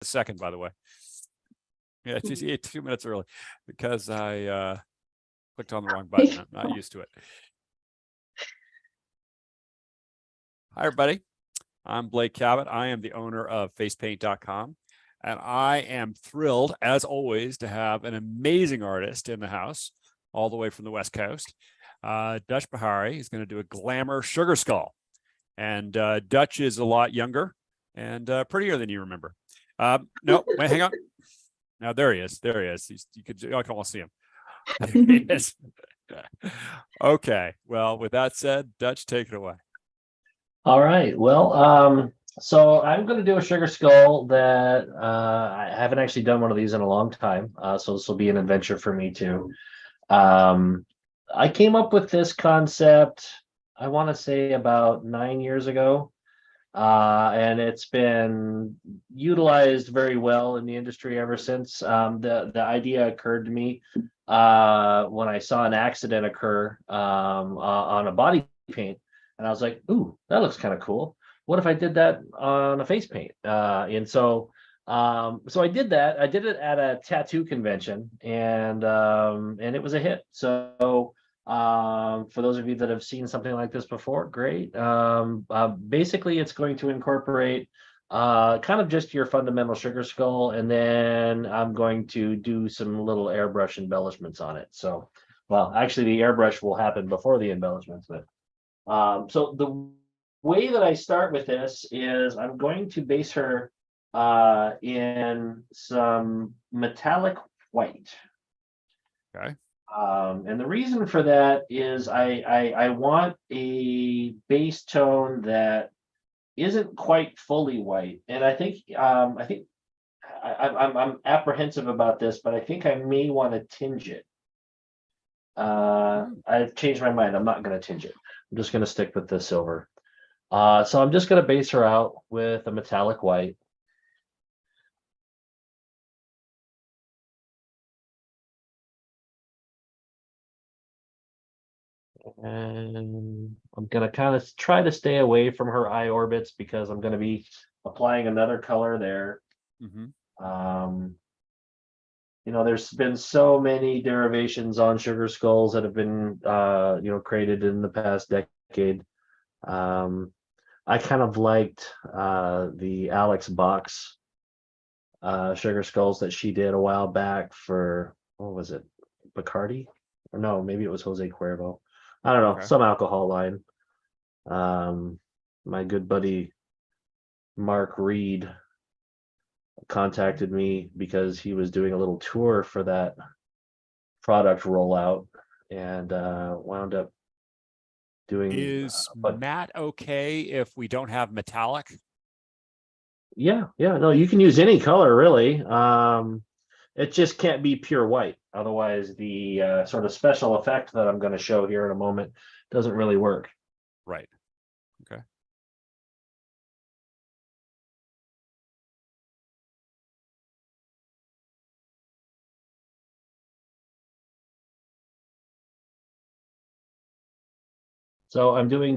a second, by the way. Yeah, it's just 2 minutes early because I clicked on the wrong button. I'm not used to it. Hi, everybody. I'm Blake Cabot. I am the owner of facepaint.com. And I am thrilled, as always, to have an amazing artist in the house, all the way from the West Coast. Dutch Bahari is going to do a glamour sugar skull. And Dutch is a lot younger and prettier than you remember. No, wait, hang on. Now, there he is. There he is. I can almost see him. There he is. Okay. Well, with that said, Dutch, take it away. All right. Well, so I'm going to do a sugar skull that I haven't actually done one of these in a long time. So this will be an adventure for me too. I came up with this concept, I want to say about 9 years ago. And it's been utilized very well in the industry ever since. The idea occurred to me when I saw an accident occur on a body paint. And I was like, ooh, that looks kind of cool. What if I did that on a face paint? So I did that. I did it at a tattoo convention, and it was a hit. So for those of you that have seen something like this before, great. Basically, it's going to incorporate kind of just your fundamental sugar skull, and then I'm going to do some little airbrush embellishments on it. So, well, actually, the airbrush will happen before the embellishments, but. So the way that I start with this is I'm going to base her in some metallic white. Okay. And the reason for that is I want a base tone that isn't quite fully white, and I think I'm apprehensive about this, but I think I may want to tinge it. I've changed my mind. I'm not going to tinge it. I'm just going to stick with the silver. So I'm just going to base her out with a metallic white. And I'm going to kind of try to stay away from her eye orbits because I'm going to be applying another color there. Mm-hmm. There's been so many derivations on sugar skulls that have been, created in the past decade. I kind of liked the Alex Box sugar skulls that she did a while back for, what was it, Bacardi? Or no, maybe it was Jose Cuervo. I don't know, Okay. some alcohol line. My good buddy Mark Reed contacted me because he was doing a little tour for that product rollout, and wound up doing. Is matte okay if we don't have metallic? Yeah, no, you can use any color really. It just can't be pure white, otherwise the sort of special effect that I'm going to show here in a moment doesn't really work. Right. Okay. So I'm doing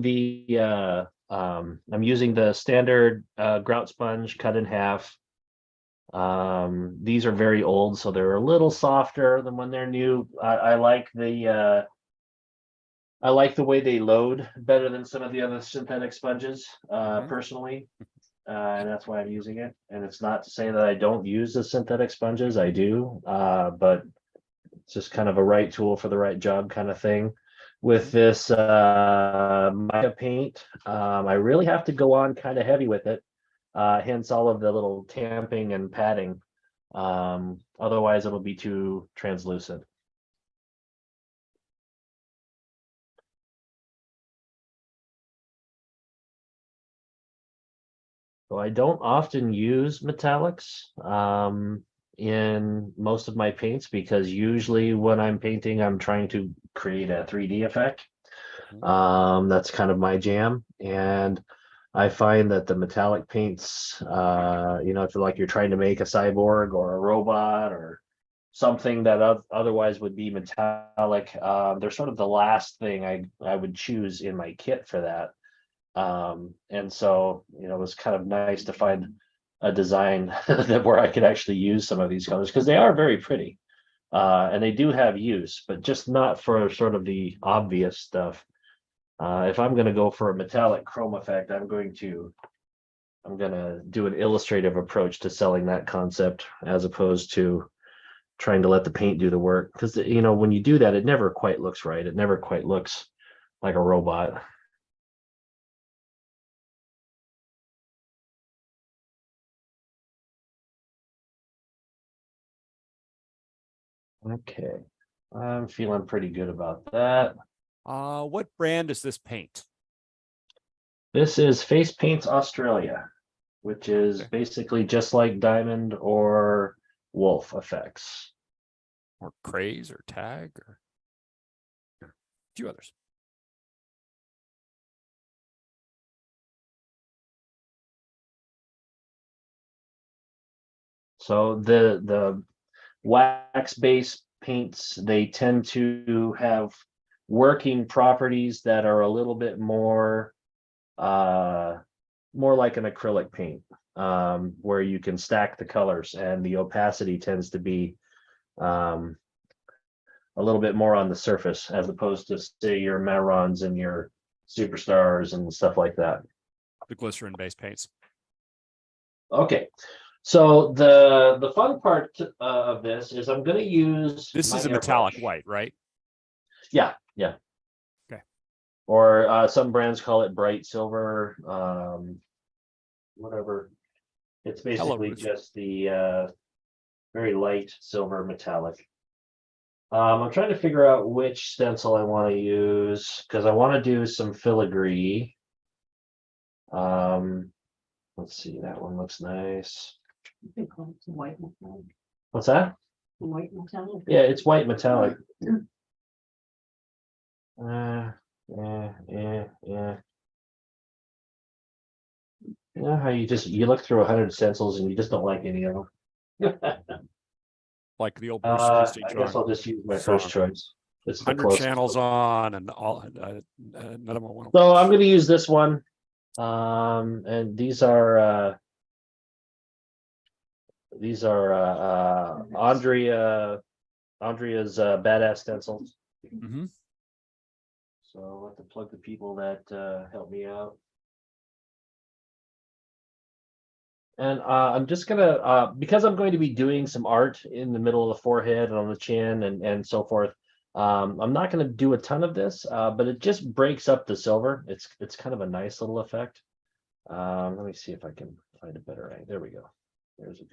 I'm using the standard grout sponge cut in half. These are very old, so they're a little softer than when they're new. I like the way they load better than some of the other synthetic sponges, personally, and that's why I'm using it. And it's not to say that I don't use the synthetic sponges, I do, but it's just kind of a right tool for the right job kind of thing. With this mica paint, I really have to go on kind of heavy with it, hence all of the little tamping and padding. Otherwise, it'll be too translucent. So I don't often use metallics in most of my paints because usually when I'm painting, I'm trying to create a 3D effect. That's kind of my jam. And I find that the metallic paints, if you're trying to make a cyborg or a robot or something that otherwise would be metallic, they're sort of the last thing I would choose in my kit for that. And so, it was kind of nice to find a design that where I could actually use some of these colors because they are very pretty. And they do have use, but just not for sort of the obvious stuff. If I'm going to go for a metallic chrome effect, I'm going to do an illustrative approach to selling that concept as opposed to trying to let the paint do the work. Because when you do that, it never quite looks right. It never quite looks like a robot. Okay, I'm feeling pretty good about that. What brand is this paint? This is Face Paints Australia, which is Okay. basically just like Diamond or Wolf effects. Or Craze or Tag or a few others. So the wax-based paints, they tend to have working properties that are a little bit more more like an acrylic paint, where you can stack the colors and the opacity tends to be a little bit more on the surface as opposed to say your Marrons and your Superstars and stuff like that. The glycerin-based paints. Okay, so the fun part of this is I'm going to use This my is a metallic airbrush. white, right? Yeah. Okay. Or some brands call it bright silver, whatever. It's Hello, basically Ruth. just the very light silver metallic. I'm trying to figure out which stencil I want to use because I want to do some filigree. Let's see, that one looks nice. They call it white metallic. What's that? White metallic. Yeah, it's white metallic. Yeah. You know how you look through 100 stencils and you just don't like any of them. Like the old Bruce I Springsteen guess song. I'll just use my first choice. It's the 100 closest. channels on and all. None of them will. So I'm going to use this one, and these are Andrea's badass stencils. Mm-hmm. So I'll have to plug the people that help me out. And I'm just gonna because I'm going to be doing some art in the middle of the forehead and on the chin and so forth. I'm not going to do a ton of this, but it just breaks up the silver. It's kind of a nice little effect. Let me see if I can find a better angle. There we go. There's a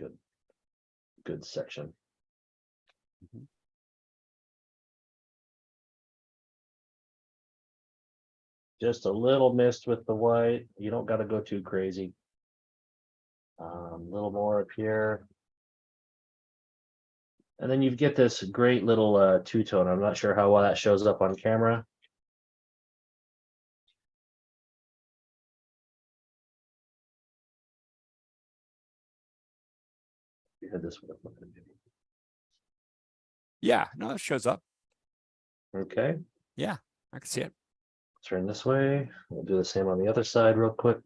good section. Mm-hmm. Just a little mist with the white. You don't got to go too crazy. A little more up here. And then you get this great little two-tone. I'm not sure how well that shows up on camera. You had this one. Yeah, no, it shows up. Okay. Yeah, I can see it. Turn this way. We'll do the same on the other side real quick.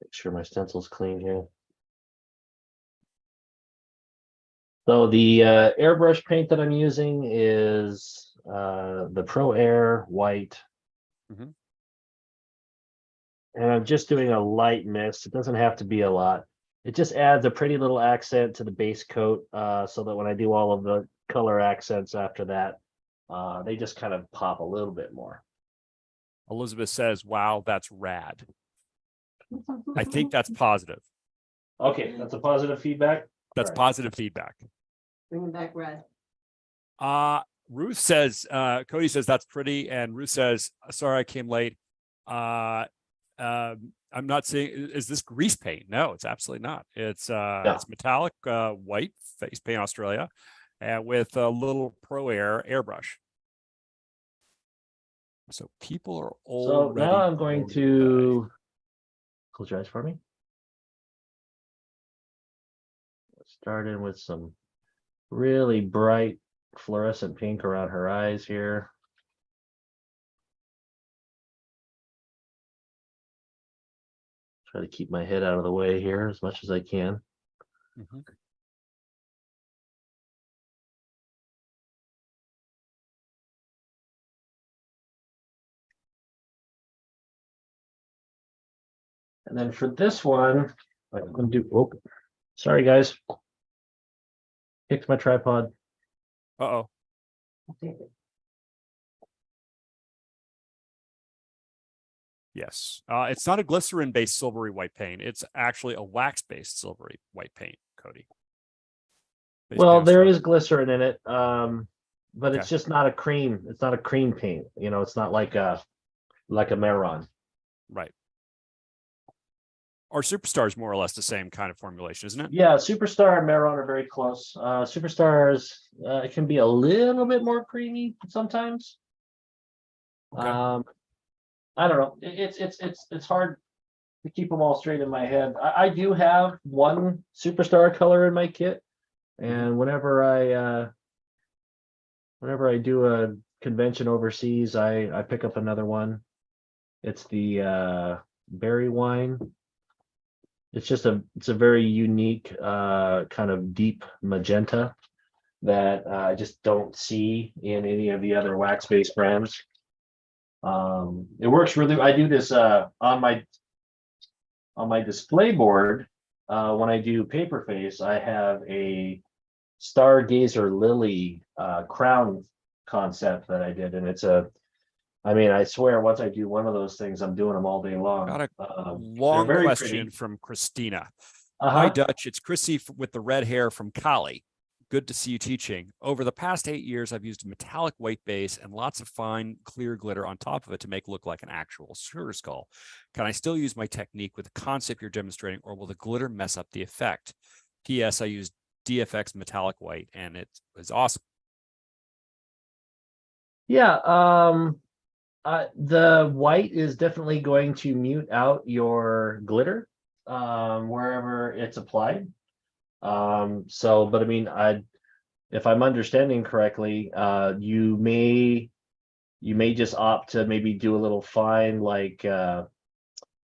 Make sure my stencil's clean here. So the airbrush paint that I'm using is the Pro Air white. Mhm. And I'm just doing a light mist. It doesn't have to be a lot. It just adds a pretty little accent to the base coat so that when I do all of the color accents after that, they just kind of pop a little bit more. Elizabeth says, wow, that's rad. I think that's positive. Okay, that's a positive feedback. That's Right. positive feedback. Bring it back red. Ruth says, Cody says that's pretty, and Ruth says, sorry, I came late. I'm not seeing, is this grease paint? No, it's absolutely not. It's it's metallic white face paint Australia, and with a little Pro Air airbrush. So people are So already. now I'm going to close your eyes for me. Start in with some really bright fluorescent pink around her eyes here. Try to keep my head out of the way here as much as I can. Mhm. And then for this one, I'm going to do. Oh, sorry guys, kicked my tripod. Uh-oh. I'll take it. Yes. It's not a glycerin-based silvery white paint. It's actually a wax-based silvery white paint, Cody. Face Well, paint there Australia. is glycerin in it, but it's Okay. just not a cream. It's not a cream paint. You know, it's not like a Maron. Right. Our Superstar is more or less the same kind of formulation, isn't it? Yeah, Superstar and Maron are very close. Superstars it can be a little bit more creamy sometimes. Okay. I don't know. It's hard to keep them all straight in my head. I do have one Superstar color in my kit, and whenever I do a convention overseas, I pick up another one. It's the berry wine. It's a very unique kind of deep magenta that I just don't see in any of the other wax-based brands. It works really. I do this on my display board when I do paper face. I have a stargazer lily crown concept that I did, and I mean, I swear, once I do one of those things, I'm doing them all day long. Got a They're long very question pretty. from Christina. Uh-huh. Hi, Dutch. It's Chrissy with the red hair from Cali. Good to see you teaching. Over the past 8 years, I've used a metallic white base and lots of fine clear glitter on top of it to make it look like an actual sugar skull. Can I still use my technique with the concept you're demonstrating, or will the glitter mess up the effect? P.S. I used DFX metallic white and it was awesome. Yeah, the white is definitely going to mute out your glitter wherever it's applied. But I mean, if I'm understanding correctly, you may just opt to maybe do a little fine like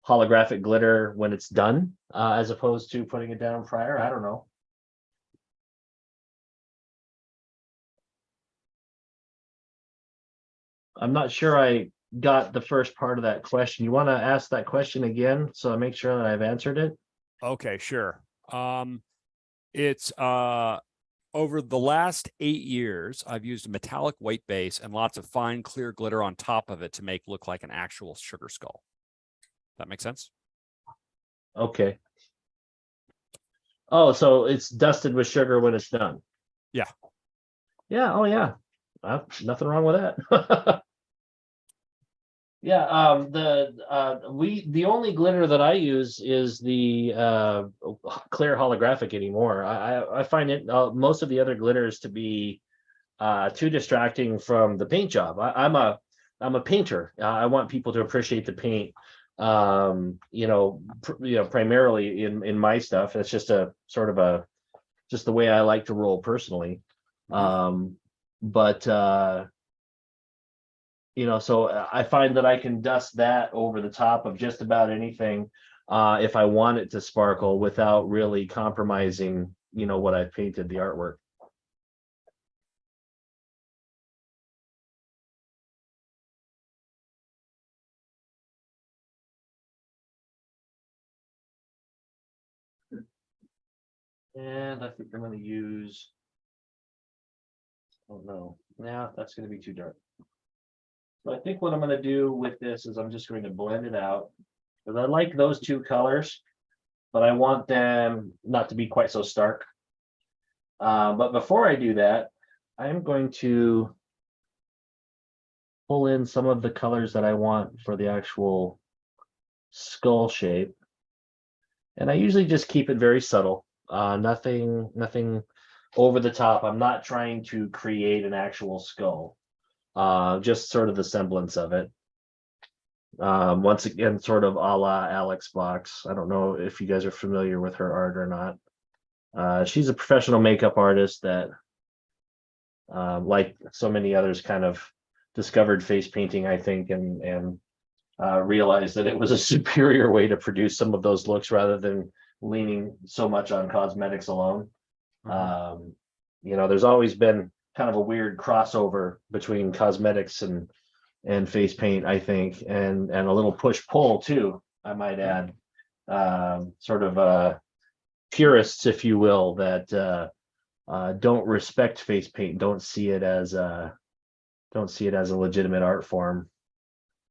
holographic glitter when it's done, as opposed to putting it down prior. I don't know. I'm not sure I got the first part of that question. You want to ask that question again so I make sure that I've answered it? Okay, sure. It's over the last 8 years, I've used a metallic white base and lots of fine clear glitter on top of it to make it look like an actual sugar skull. That makes sense? Okay. Oh, so it's dusted with sugar when it's done. Yeah. Yeah. Oh, yeah. Nothing wrong with that. Yeah. The only glitter that I use is the clear holographic anymore. I find it most of the other glitters to be too distracting from the paint job. I'm a painter. I want people to appreciate the paint. Primarily in my stuff. It's just a sort of just the way I like to roll personally. But so I find that I can dust that over the top of just about anything if I want it to sparkle without really compromising, what I've painted, the artwork. And I think I'm going to use, oh no, yeah, that's going to be too dark. So I think what I'm going to do with this is I'm just going to blend it out, because I like those two colors, but I want them not to be quite so stark. But before I do that, I'm going to pull in some of the colors that I want for the actual skull shape. And I usually just keep it very subtle. Nothing over the top. I'm not trying to create an actual skull. Just sort of the semblance of it. Once again, sort of a la Alex Box. I don't know if you guys are familiar with her art or not. She's a professional makeup artist that, like so many others, kind of discovered face painting, I think, and realized that it was a superior way to produce some of those looks rather than leaning so much on cosmetics alone. There's always been kind of a weird crossover between cosmetics and face paint, I think, and a little push-pull too, I might add. Sort of purists, if you will, that don't respect face paint, don't see it as a legitimate art form.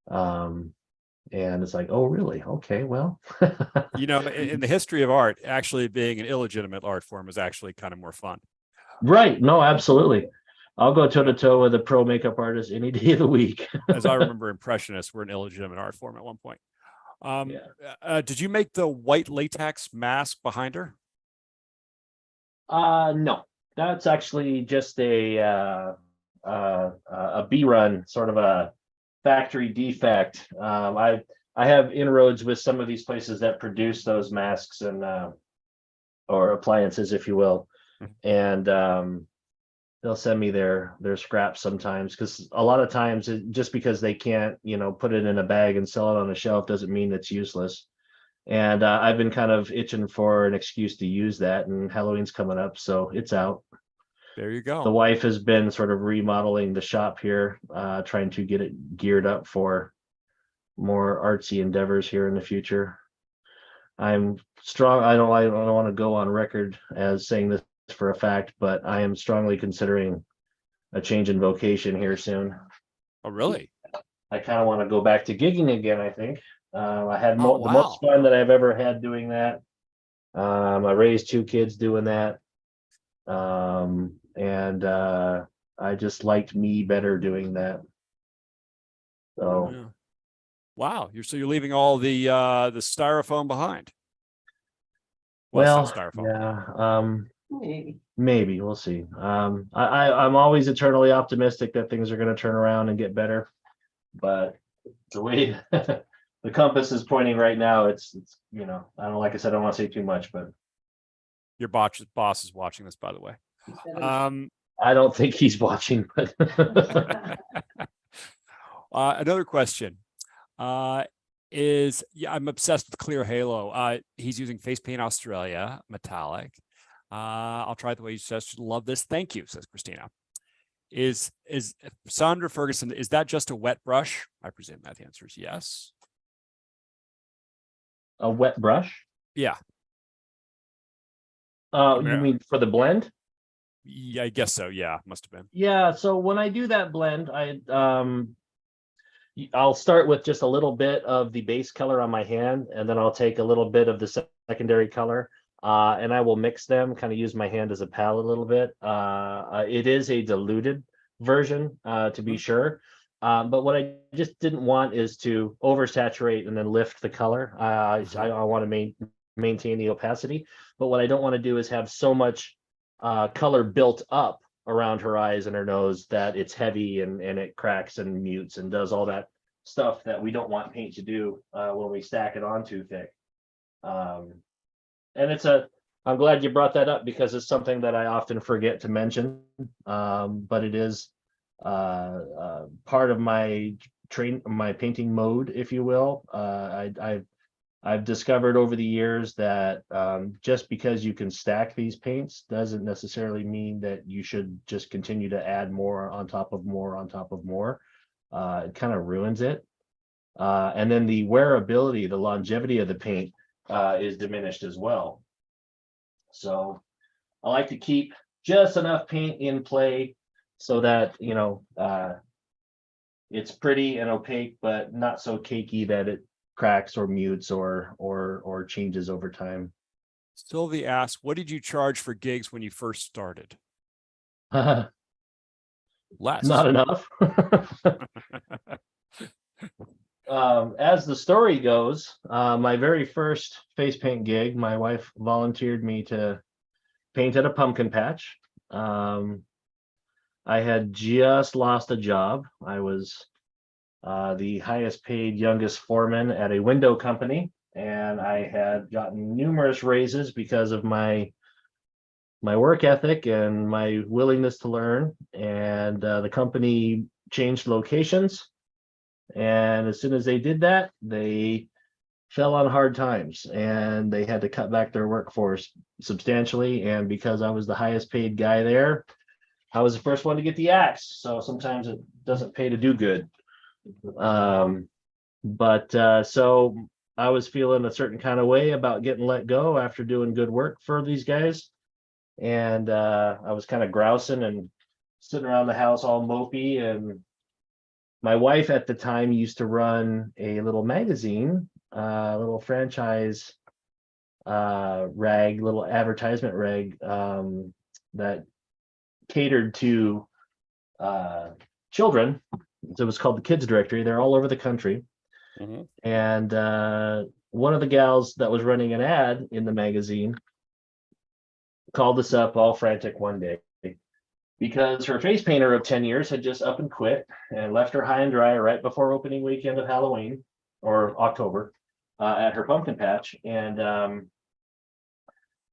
And it's like, oh, really? Okay, well. In the history of art, actually being an illegitimate art form is actually kind of more fun. Right. No, absolutely. I'll go toe to toe with a pro makeup artist any day of the week. As I remember, Impressionists were an illegitimate art form at one point. Did you make the white latex mask behind her? No, that's actually just a B run, sort of a factory defect. I have inroads with some of these places that produce those masks and or appliances, if you will, and they'll send me their scraps sometimes, because a lot of times just because they can't put it in a bag and sell it on a shelf doesn't mean it's useless. And I've been kind of itching for an excuse to use that, and Halloween's coming up, so it's out. There you go. The wife has been sort of remodeling the shop here, trying to get it geared up for more artsy endeavors here in the future. I'm strong. I don't want to go on record as saying this for a fact, but I am strongly considering a change in vocation here soon. Oh, really? I kind of want to go back to gigging again, I think. I had the wow. most fun that I've ever had doing that. I raised 2 kids doing that. And I just liked me better doing that. So Yeah. Wow, you're leaving all the styrofoam behind. Well, it's not styrofoam. yeah, maybe we'll see. I'm always eternally optimistic that things are going to turn around and get better, but the way the compass is pointing right now, it's I don't, like I said, I don't want to say too much, but Your boss is watching this, by the way. I don't think he's watching. But another question is, I'm obsessed with Clear Halo. He's using Face Paint Australia metallic. I'll try it the way you said. Love this. Thank you, says Christina. Is Sandra Ferguson, is that just a wet brush? I presume that the answer is yes. A wet brush? Yeah. You mean for the blend? Yeah, I guess so. Yeah, must have been. Yeah. So when I do that blend, I'll start with just a little bit of the base color on my hand, and then I'll take a little bit of the secondary color, and I will mix them, kind of use my hand as a palette a little bit. It is a diluted version, to be sure. But what I just didn't want is to oversaturate and then lift the color. I want to maintain the opacity, but what I don't want to do is have so much color built up around her eyes and her nose that it's heavy and it cracks and mutes and does all that stuff that we don't want paint to do when we stack it on too thick. And I'm glad you brought that up, because it's something that I often forget to mention, but it is part of my painting mode, if you will. I've discovered over the years that just because you can stack these paints doesn't necessarily mean that you should just continue to add more on top of more on top of more. It kind of ruins it. And then the wearability, the longevity of the paint is diminished as well. So I like to keep just enough paint in play so that, it's pretty and opaque, but not so cakey that it cracks or mutes or changes over time. Sylvie asks, what did you charge for gigs when you first started? Less. Not enough. As the story goes, my very first face paint gig, my wife volunteered me to paint at a pumpkin patch. I had just lost a job. I was the highest paid youngest foreman at a window company, and I had gotten numerous raises because of my work ethic and my willingness to learn. And the company changed locations, And as soon as they did that, they fell on hard times and they had to cut back their workforce substantially. And because I was the highest paid guy there, I was the first one to get the axe. So sometimes it doesn't pay to do good. So I was feeling a certain kind of way about getting let go after doing good work for these guys. And I was kind of grousing and sitting around the house all mopey. And my wife at the time used to run a little magazine, little franchise rag, little advertisement rag that catered to children. So it was called the Kids Directory. They're all over the country. Mhm. And one of the gals that was running an ad in the magazine called us up all frantic one day because her face painter of 10 years had just up and quit and left her high and dry right before opening weekend of Halloween or October at her pumpkin patch. And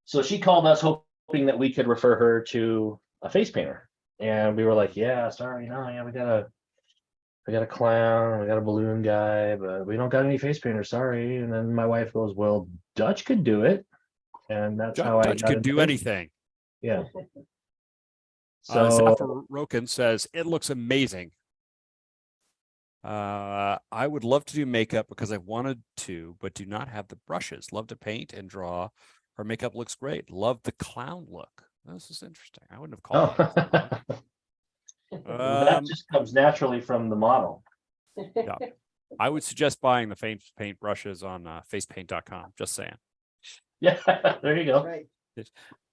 so she called us hoping that we could refer her to a face painter. And we were like, yeah, sorry, no, yeah, we got a clown, we got a balloon guy, but we don't got any face painters, sorry. And then my wife goes, well, Dutch could do it. And that's how I Dutch got could into do it. anything. Yeah. So Zafar Roken says it looks amazing. I would love to do makeup because I wanted to, but do not have the brushes. Love to paint and draw. Her makeup looks great. Love the clown look. This is interesting. I wouldn't have called it that. that just comes naturally from the model. Yeah. I would suggest buying the paint brushes on facepaint.com. Just saying. Yeah, there you go. Right.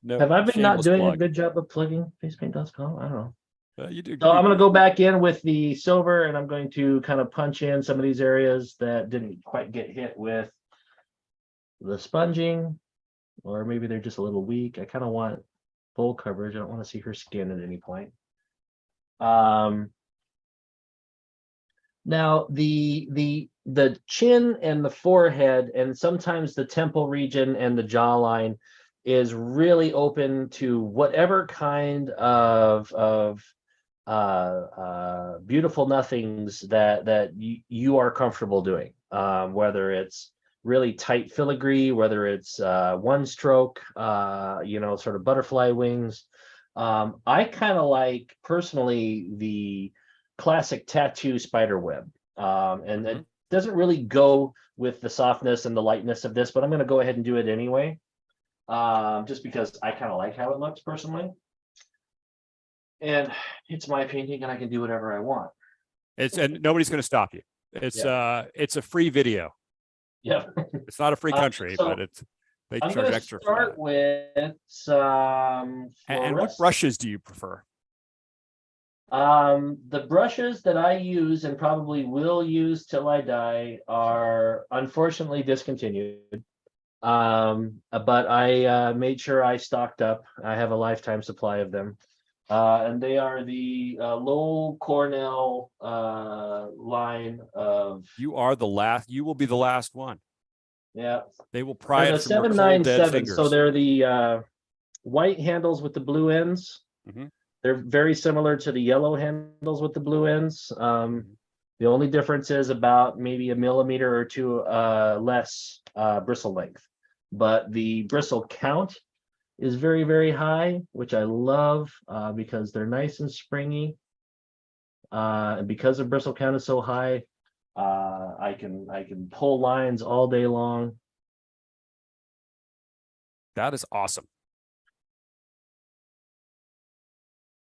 No, Have I been not shameless doing a plug. good job of plugging facepaint.com? I don't know. You do. So I'm going to go back in with the silver and I'm going to kind of punch in some of these areas that didn't quite get hit with the sponging, or maybe they're just a little weak. I kind of want full coverage. I don't want to see her skin at any point. Now the chin and the forehead and sometimes the temple region and the jawline is really open to whatever kind of beautiful nothings that you are comfortable doing, whether it's really tight filigree, whether it's one stroke, sort of butterfly wings. I kind of like personally the classic tattoo spider web, and it doesn't really go with the softness and the lightness of this, but I'm going to go ahead and do it anyway, just because I kind of like how it looks personally. And it's my painting and I can do whatever I want. And nobody's going to stop you. It's a free video. Yeah. It's not a free country, but they I'm charge going to extra for start that. with some And what brushes do you prefer? the brushes that I use and probably will use till I die are unfortunately discontinued. But I made sure I stocked up. I have a lifetime supply of them. And they are the Lowell Cornell line of. You will be the last one. Yeah. They will pry They're it the from your cold, dead 797. fingers. So they're the white handles with the blue ends. Mhm. They're very similar to the yellow handles with the blue ends. The only difference is about maybe a millimeter or two less bristle length, but the bristle count is very, very high, which I love because they're nice and springy. And because the bristle count is so high, I can pull lines all day long. That is awesome.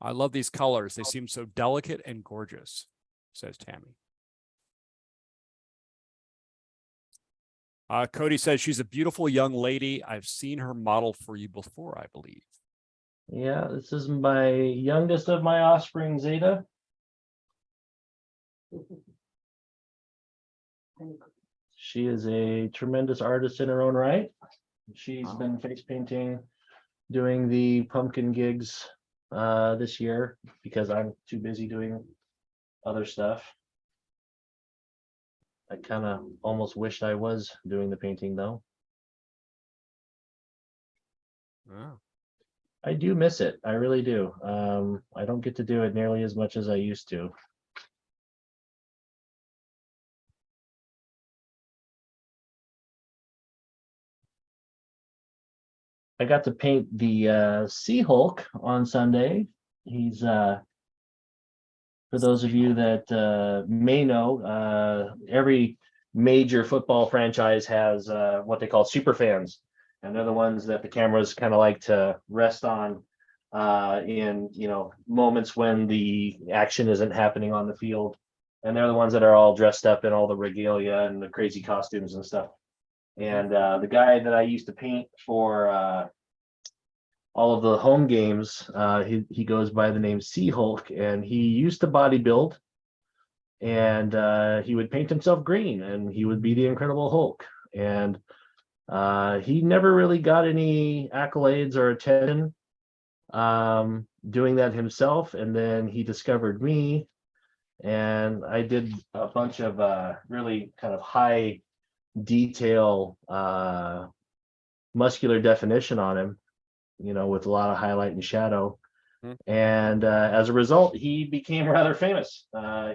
I love these colors. They seem so delicate and gorgeous, says Tammy. Cody says she's a beautiful young lady. I've seen her model for you before, I believe. Yeah, this is my youngest of my offspring, Zeta. She is a tremendous artist in her own right. She's been face painting, doing the pumpkin gigs this year because I'm too busy doing other stuff. I kind of almost wished I was doing the painting though. Oh. I do miss it. I really do. I don't get to do it nearly as much as I used to. I got to paint the Sea-Hulk on Sunday. He's for those of you that may know, every major football franchise has what they call super fans, and they're the ones that the cameras kind of like to rest on in moments when the action isn't happening on the field, and they're the ones that are all dressed up in all the regalia and the crazy costumes and stuff. And the guy that I used to paint for all of the home games, he goes by the name Sea-Hulk, and he used to bodybuild, and he would paint himself green, and he would be the Incredible Hulk. And he never really got any accolades or attention doing that himself. And then he discovered me, and I did a bunch of really kind of high detail muscular definition on him, with a lot of highlight and shadow. And as a result, he became rather famous.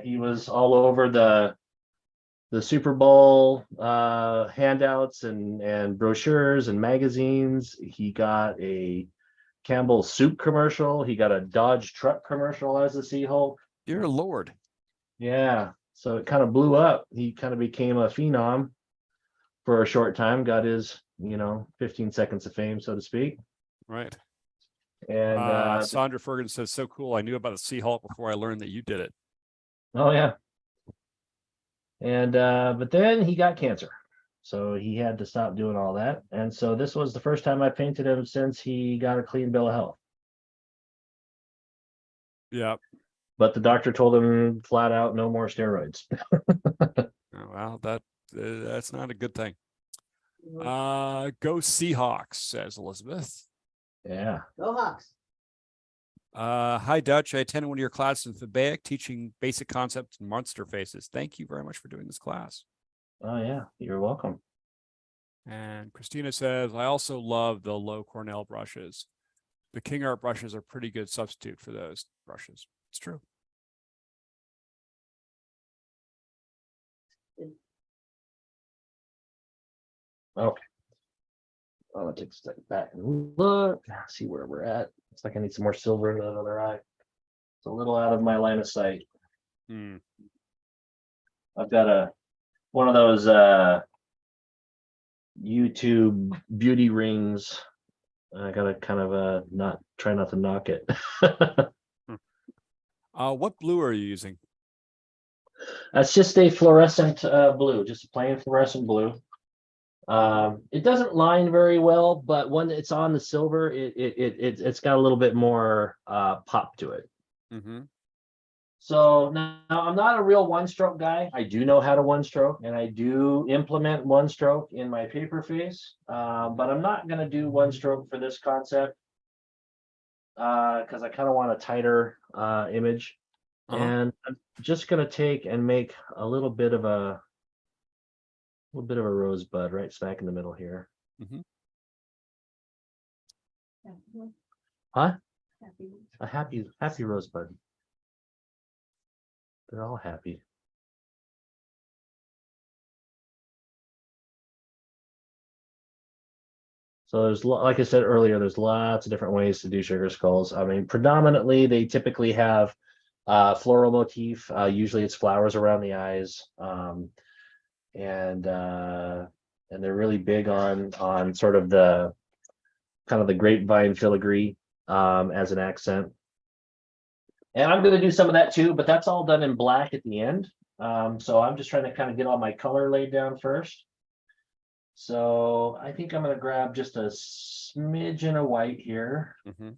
He was all over the Super Bowl handouts and brochures and magazines. He got a Campbell soup commercial. He got a Dodge truck commercial as the Sea-Hulk. Dear Lord. Yeah. So it kind of blew up. He kind of became a phenom for a short time, got his, 15 seconds of fame, so to speak. Right. And Sandra Ferguson says, so cool. I knew about the Sea-Hulk before I learned that you did it. oh yeah. And but then he got cancer. So he had to stop doing all that. And so this was the first time I painted him since he got a clean bill of health. Yeah. But the doctor told him flat out, no more steroids. Oh, well, that's not a good thing. Go Seahawks, says Elizabeth. Yeah. Go Hawks. Hi, Dutch. I attended one of your classes in Fabaic teaching basic concepts and monster faces. Thank you very much for doing this class. Oh yeah, you're welcome. And Christina says, I also love the low Cornell brushes. The King Art brushes are pretty good substitute for those brushes. It's true. Okay. I'm gonna take a step back and look, see where we're at. Looks like I need some more silver in that other eye. It's a little out of my line of sight. I've got one of those YouTube beauty rings. I gotta kind of try not to knock it. What blue are you using? That's just a fluorescent blue, just a plain fluorescent blue. It doesn't line very well, but when it's on the silver, it's got a little bit more pop to it. So now I'm not a real one-stroke guy. I do know how to one-stroke, and I do implement one-stroke in my paper face, but I'm not going to do one-stroke for this concept because I kind of want a tighter image. And I'm just going to take and make a little bit of a rosebud right smack in the middle here. Huh? A happy rosebud. They're all happy. So there's, like I said earlier, there's lots of different ways to do sugar skulls. I mean, predominantly they typically have floral motif. Usually it's flowers around the eyes, and they're really big on sort of the kind of the grapevine filigree as an accent. And I'm going to do some of that too, but that's all done in black at the end. So I'm just trying to kind of get all my color laid down first. So I think I'm going to grab just a smidgen of white here. And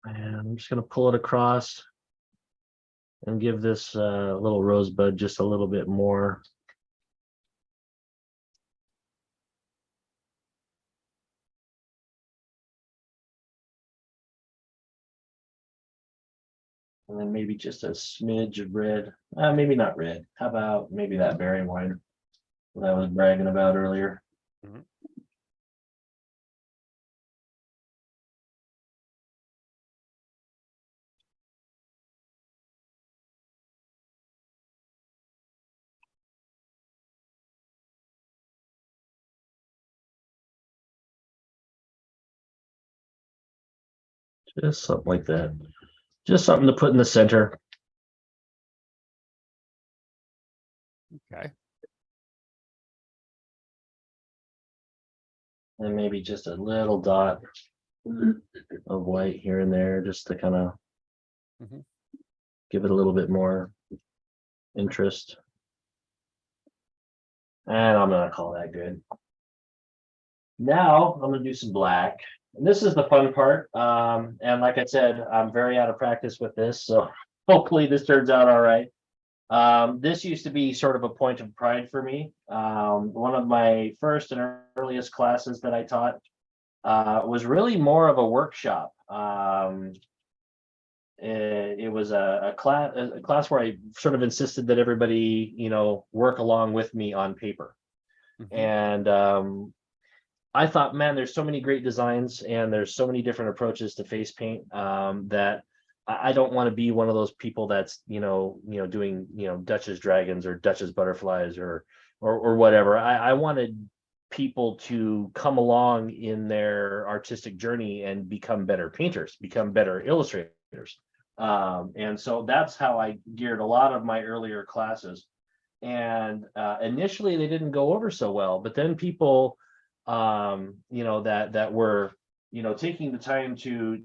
I'm just going to pull it across and give this little rosebud just a little bit more. And then maybe just a smidge of red. Maybe not red. How about maybe that berry wine that I was bragging about earlier? Just something like that. Just something to put in the center. Okay. And maybe just a little dot of white here and there, just to kind of Mhm. give it a little bit more interest. And I'm gonna call that good. Now I'm gonna do some black. And this is the fun part. And like I said, I'm very out of practice with this, so hopefully this turns out all right. This used to be sort of a point of pride for me. One of my first and earliest classes that I taught was really more of a workshop. It was a class where I sort of insisted that everybody, work along with me on paper. Mhm. And I thought, man, there's so many great designs and there's so many different approaches to face paint that I don't want to be one of those people that's doing Dutch's dragons or Dutch's butterflies or whatever. I wanted people to come along in their artistic journey and become better painters, become better illustrators. And so that's how I geared a lot of my earlier classes. And initially they didn't go over so well, but then people that were taking the time to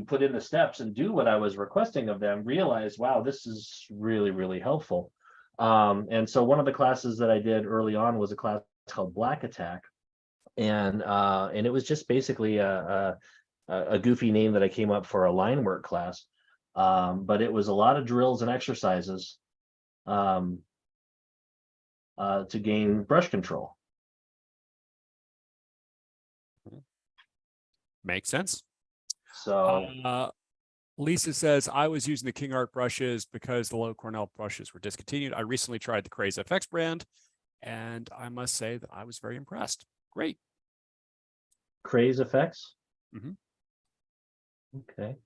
put in the steps and do what I was requesting of them realized, wow, this is really, really helpful. And so one of the classes that I did early on was a class called Black Attack. And it was just basically a goofy name that I came up for a line work class. But it was a lot of drills and exercises to gain brush control. Makes sense. So Lisa says, I was using the King Art brushes because the low Cornell brushes were discontinued. I recently tried the Craze FX brand, and I must say that I was very impressed. Great. Craze effects. Mhm. Okay.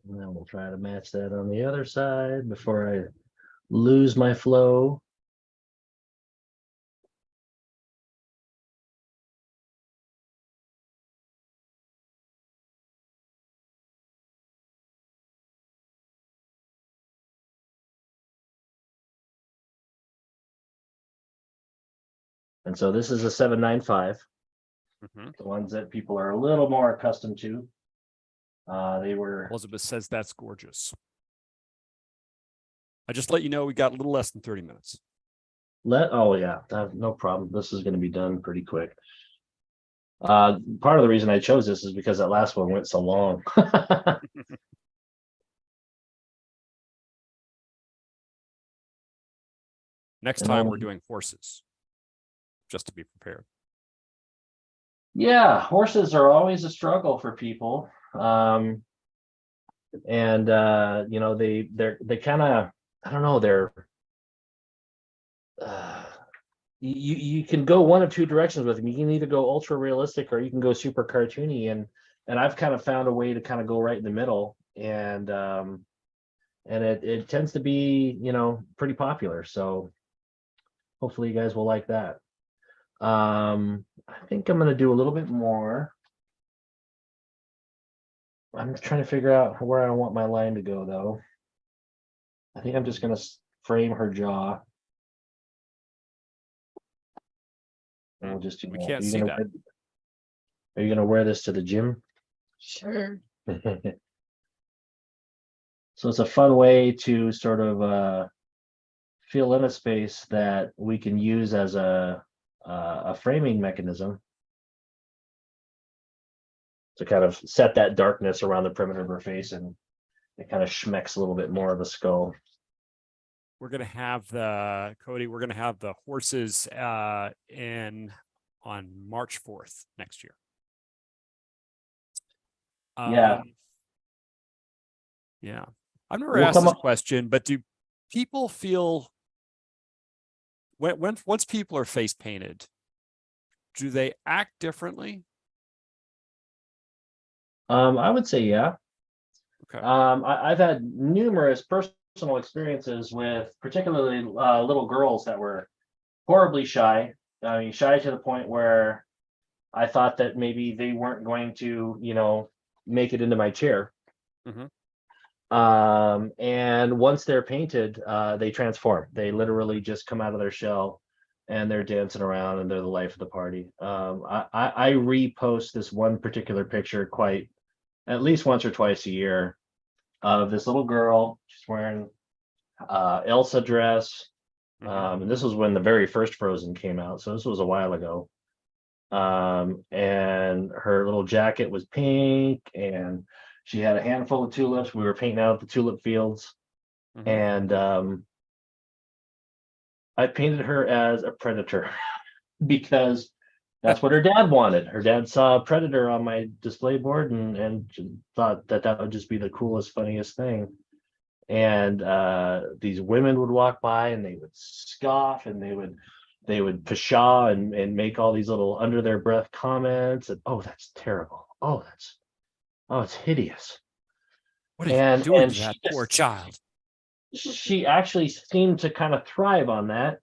And then we'll try to match that on the other side before I lose my flow. And so this is a 795, Mhm. the ones that people are a little more accustomed to. They were Elizabeth says that's gorgeous. I just let you know we got a little less than 30 minutes. oh yeah, no problem. This is going to be done pretty quick. Part of the reason I chose this is because that last one went so long. Next And time then- we're doing horses, just to be prepared. Yeah, horses are always a struggle for people. And they kind of, I don't know, they're you can go one of two directions with them. You can either go ultra realistic or you can go super cartoony, and I've kind of found a way to kind of go right in the middle, and it tends to be pretty popular. So hopefully you guys will like that. I think I'm gonna do a little bit more. I'm trying to figure out where I want my line to go though. I think I'm just gonna frame her jaw. And we'll just do We that. can't see that. Are you gonna wear this to the gym? Sure. So it's a fun way to sort of fill in a space that we can use as a framing mechanism to kind of set that darkness around the perimeter of her face, and it kind of schmecks a little bit more of the skull. We're going to have Cody, we're going to have the horses on March 4th next year. Yeah. Yeah. I've never We'll asked come this up- question, but do people feel once people are face painted, do they act differently? I would say yeah. Okay. I've had numerous personal experiences with particularly little girls that were horribly shy. I mean, shy to the point where I thought that maybe they weren't going to, make it into my chair. Mhm. And once they're painted, they transform. They literally just come out of their shell and they're dancing around and they're the life of the party. I repost this one particular picture quite at least once or twice a year of this little girl. She's wearing Elsa dress. Mhm. And this was when the very first Frozen came out, so this was a while ago. And her little jacket was pink, and she had a handful of tulips. We were painting out the tulip fields, Mhm. and I painted her as a predator because that's what her dad wanted. Her dad saw a predator on my display board and thought that that would just be the coolest, funniest thing. And these women would walk by and they would scoff and they would pshaw and make all these little under their breath comments and oh that's terrible, oh it's hideous. What are you doing And to that poor child? she actually seemed to kind of thrive on that,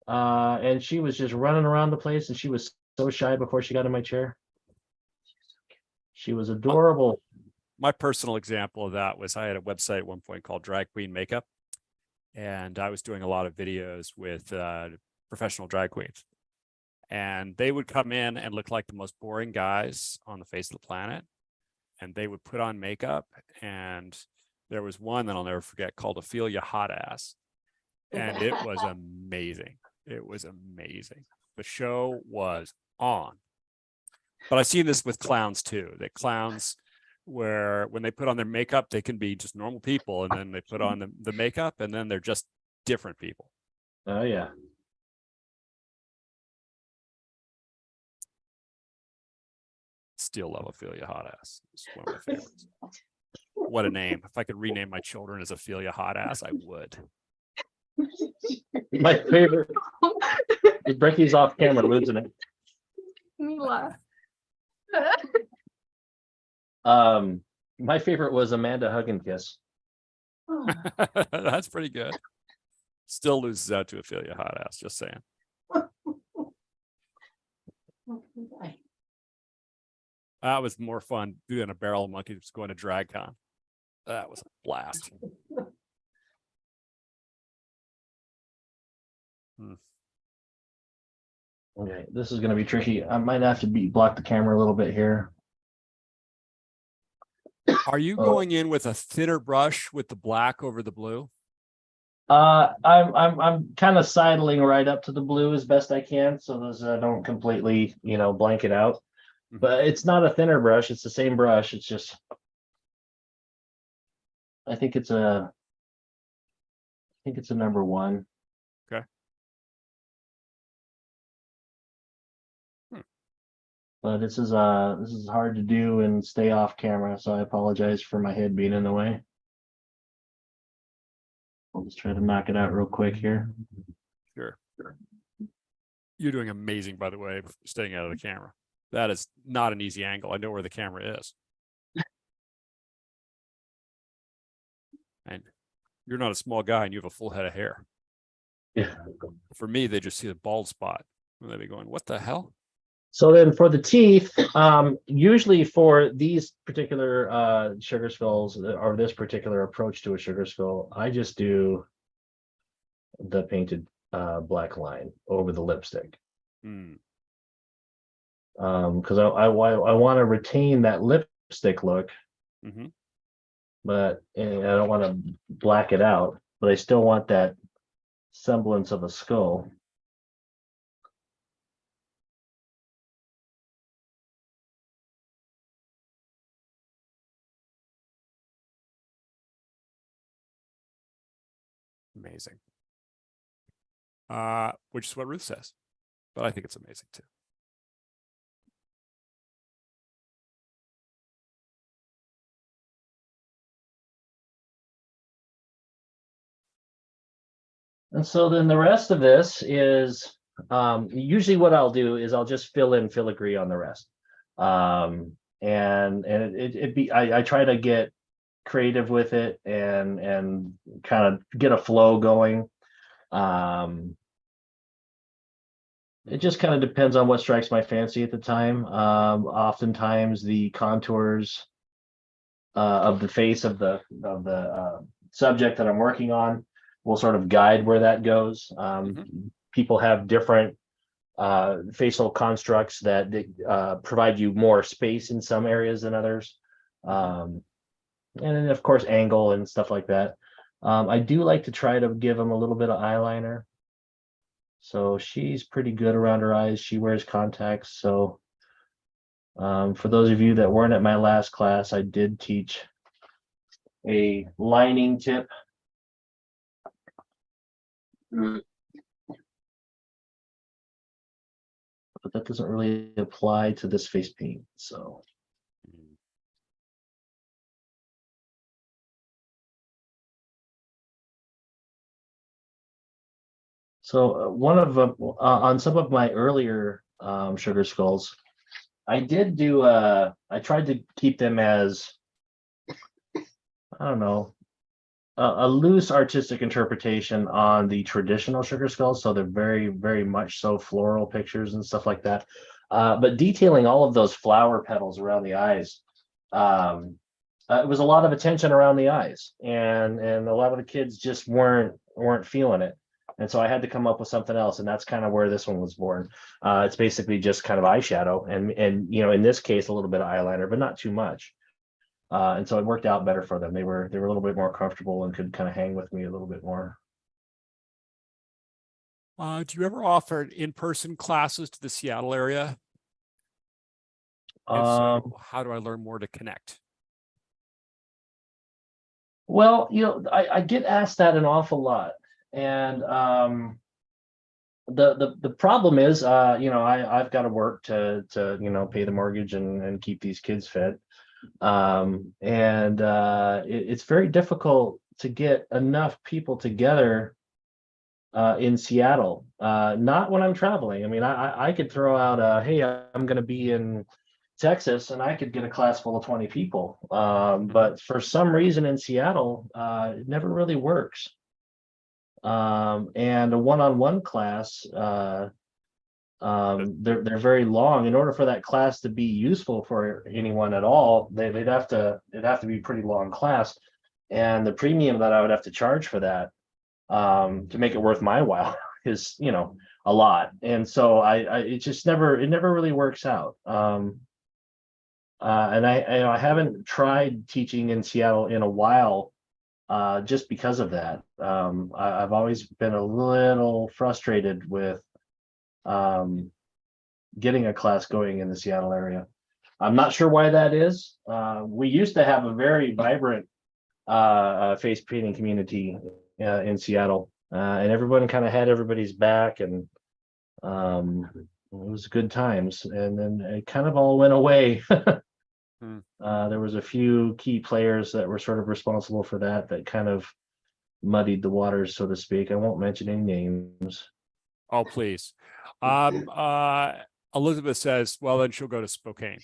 and she was just running around the place and she was so shy before she got in my chair. She was My, adorable. my personal example of that was I had a website at one point called Drag Queen Makeup, and I was doing a lot of videos with professional drag queens. And they would come in and look like the most boring guys on the face of the planet. And they would put on makeup. And there was one that I'll never forget called Ophelia Hot Ass. And it was amazing. It was amazing. The show was on. But I've seen this with clowns too, that clowns where when they put on their makeup, they can be just normal people. And then they put on the makeup and then they're just different people. Oh yeah. Still love Ophelia Hot Ass. It's one of my favorites. What a name. If I could rename my children as Ophelia Hot Ass, I would. My favorite. Brecky's off camera losing it. Mila. My favorite was Amanda Hug and Kiss. That's pretty good. Still loses out to Ophelia Hot Ass, just saying. That was more fun than a barrel of monkeys going to DragCon. That was a blast. Okay, this is going to be tricky. I might have to block the camera a little bit here. Are you going in with a thinner brush with the black over the blue? I'm kind of sidling right up to the blue as best I can, so those don't completely, blank it out. But it's not a thinner brush; it's the same brush. It's just, I think it's a number one. Okay. But this is hard to do and stay off camera, so I apologize for my head being in the way. I'll just try to knock it out real quick here. Sure. You're doing amazing, by the way, staying out of the camera. That is not an easy angle. I know where the camera is. And you're not a small guy and you have a full head of hair. Yeah. For me, they just see the bald spot. And they'd be going, what the hell? So then for the teeth, usually for these particular sugar skulls or this particular approach to a sugar skull, I just do the painted black line over the lipstick. Because I want to retain that lipstick look, but I don't want to black it out, but I still want that semblance of a skull. Amazing. Which is what Ruth says, but I think it's amazing too. And so then the rest of this is usually what I'll do is I'll just fill in filigree on the rest. and I try to get creative with it and kind of get a flow going. It just kind of depends on what strikes my fancy at the time. Oftentimes the contours of the face of the subject that I'm working on will sort of guide where that goes. People have different facial constructs that provide you more space in some areas than others. And then of course angle and stuff like that. I do like to try to give them a little bit of eyeliner. So she's pretty good around her eyes. She wears contacts. So for those of you that weren't at my last class, I did teach a lining tip. But that doesn't really apply to this face paint. So one of them on some of my earlier sugar skulls, I did do I tried to keep them as, I don't know, a loose artistic interpretation on the traditional sugar skulls. So they're very, very much so floral pictures and stuff like that. But detailing all of those flower petals around the eyes, it was a lot of attention around the eyes, and a lot of the kids just weren't feeling it. And so I had to come up with something else, and that's kind of where this one was born. It's basically just kind of eyeshadow, and you know, in this case, a little bit of eyeliner, but not too much. And so it worked out better for them. They were a little bit more comfortable and could kind of hang with me a little bit more. Do you ever offer in-person classes to the Seattle area? If so, how do I learn more to connect? Well, you know, I get asked that an awful lot, and the problem is, you know, I've got to work to you know, pay the mortgage and keep these kids fed. It's very difficult to get enough people together in Seattle. Not when I'm traveling. I mean, I could throw out hey, I'm going to be in Texas, and I could get a class full of 20 people. But for some reason in Seattle, it never really works. And a one-on-one class, they're very long. In order for that class to be useful for anyone at all, it'd have to be a pretty long class, and the premium that I would have to charge for that to make it worth my while is, you know, a lot. And so it never really works out. And I haven't tried teaching in Seattle in a while, just because of that. I've always been a little frustrated with getting a class going in the Seattle area. I'm not sure why that is. We used to have a very vibrant face painting community in Seattle, and everyone kind of had everybody's back, and it was good times. And then it kind of all went away. There was a few key players that were sort of responsible for that kind of muddied the waters, so to speak. I won't mention any names. Oh, please. Elizabeth says, well, then she'll go to Spokane.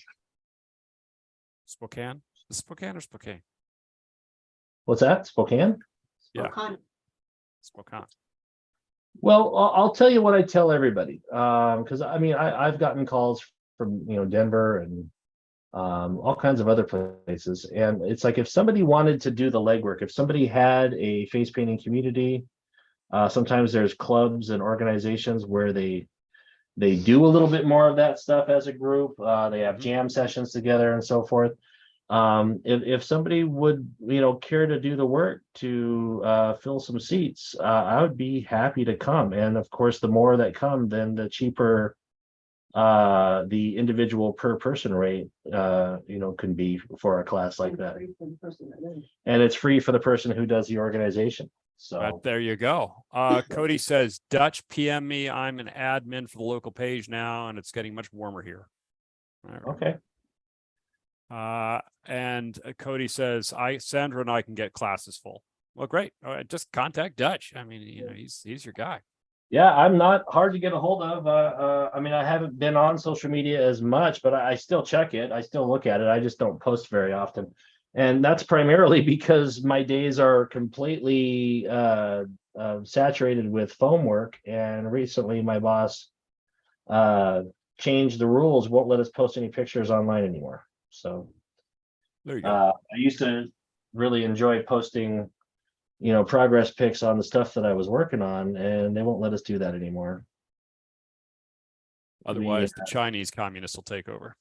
Spokane? Is it Spokane or Spokane? What's that? Spokane? Yeah. Spokane. Spokane. Well, I'll tell you what I tell everybody. Because I mean, I've gotten calls from, you know, Denver and all kinds of other places. And it's like, if somebody wanted to do the legwork, if somebody had a face painting community, sometimes there's clubs and organizations where they do a little bit more of that stuff as a group. They have jam sessions together and so forth. If somebody would, you know, care to do the work to fill some seats, I would be happy to come. And of course, the more that come, then the cheaper the individual per person rate, you know, can be for a class like that. And it's free for the person who does the organization. So There you go. Cody says, Dutch, PM me. I'm an admin for the local page now, and it's getting much warmer here. okay. And Cody says, Sandra and I can get classes full. Well, great. All right, just contact Dutch. I mean, you know, he's your guy. Yeah, I'm not hard to get a hold of. I mean, I haven't been on social media as much, but I still check it. I still look at it. I just don't post very often. And that's primarily because my days are completely saturated with foam work. And recently my boss uh, changed the rules, won't let us post any pictures online anymore. So There you go. I used to really enjoy posting, progress pics on the stuff that I was working on, and they won't let us do that anymore. Otherwise, the Chinese communists will take over.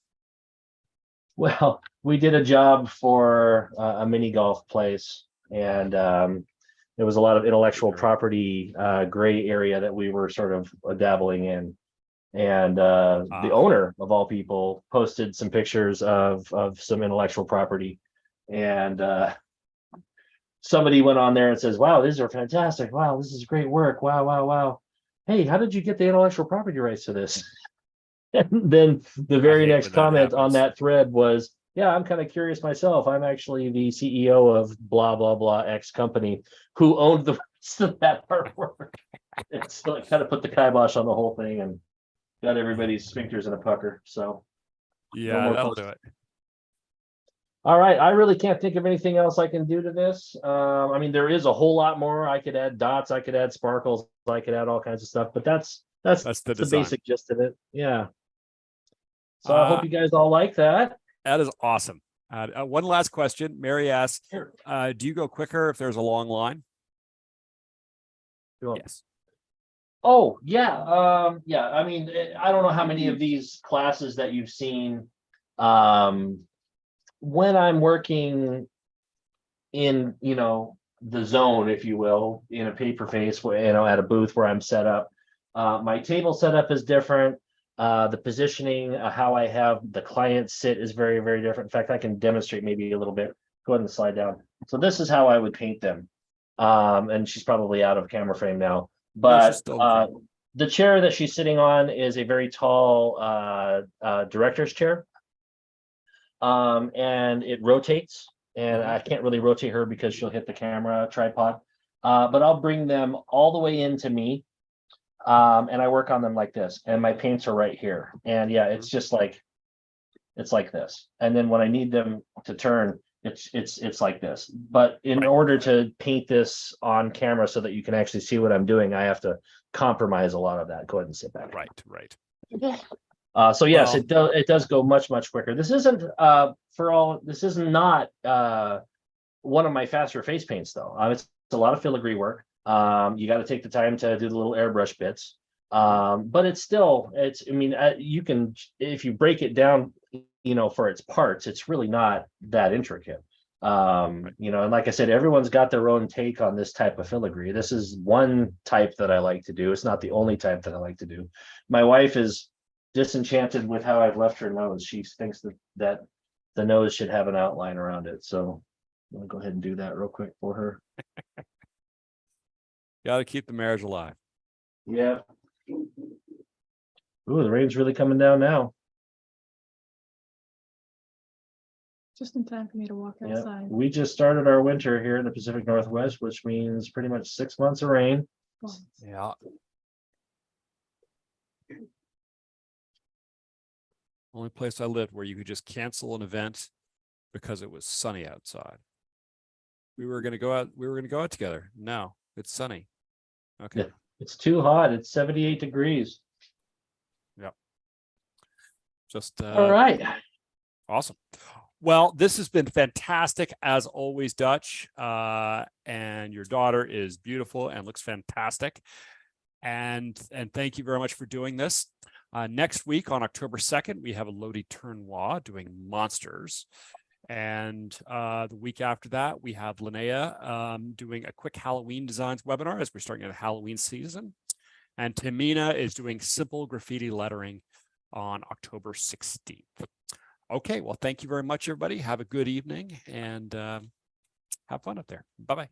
Well, we did a job for a mini golf place, and there was a lot of intellectual property gray area that we were sort of dabbling in. And the owner of all people posted some pictures of some intellectual property, and somebody went on there and says, "Wow, these are fantastic! Wow, this is great work! Wow, wow, wow! Hey, how did you get the intellectual property rights to this?" And then the very hate next when that comment on happens. that thread was, "Yeah, I'm kind of curious myself. I'm actually the CEO of blah blah blah X company who owned the rest of that artwork." And so it kind of put the kibosh on the whole thing and got everybody's sphincters in a pucker. So Yeah, more that'll posts. do it. All right, I really can't think of anything else I can do to this. I mean, there is a whole lot more. I could add dots, I could add sparkles, I could add all kinds of stuff, but that's That's the the design. basic gist of it. Yeah. So I hope you guys all like that. That is awesome. One last question. Mary asks, Sure. do you go quicker if there's a long line? Sure. Yes. Oh, yeah. Yeah. I mean, I don't know how many of these classes that you've seen. When I'm working in, the zone, if you will, in a paper face, where, at a booth where I'm set up, my table setup is different. The positioning, how I have the client sit is very, very different. In fact, I can demonstrate maybe a little bit. Go ahead and slide down. So this is how I would paint them. And she's probably out of camera frame now. No, she's But still the chair that she's sitting on is a very tall director's chair. And it rotates, and I can't really rotate her because she'll hit the camera tripod. But I'll bring them all the way into me. And I work on them like this, and my paints are right here. And yeah, it's just like, it's like this. And then when I need them to turn, it's like this. But in order to paint this on camera so that you can actually see what I'm doing, I have to compromise a lot of that. Go ahead and sit back. right. So yes, Well, it does go much quicker. This isn't this is not one of my faster face paints though. It's a lot of filigree work. You got to take the time to do the little airbrush bits. But I mean, you can, if you break it down, for its parts, it's really not that intricate. And like I said, everyone's got their own take on this type of filigree. This is one type that I like to do. It's not the only type that I like to do. My wife is disenchanted with how I've left her nose. She thinks that the nose should have an outline around it. So I'm gonna go ahead and do that real quick for her. got to keep the marriage alive. Yeah. Ooh, the rain's really coming down now. Just in time for me to walk Yeah, outside. we just started our winter here in the Pacific Northwest, which means pretty much 6 months of rain. Well, Yeah. Only place I lived where you could just cancel an event because it was sunny outside. We were going to go out together. No, it's sunny. Okay. Yeah, it's too hot. It's 78 degrees. Yep. Just All right. awesome. Well, this has been fantastic as always, Dutch. And your daughter is beautiful and looks fantastic. And thank you very much for doing this. Next week on October 2nd, we have a Lodi Tournois doing monsters. And the week after that, we have Linnea doing a quick Halloween designs webinar as we're starting the Halloween season. And Tamina is doing simple graffiti lettering on October 16th. Okay, well, thank you very much, everybody. Have a good evening and have fun up there. Bye-bye.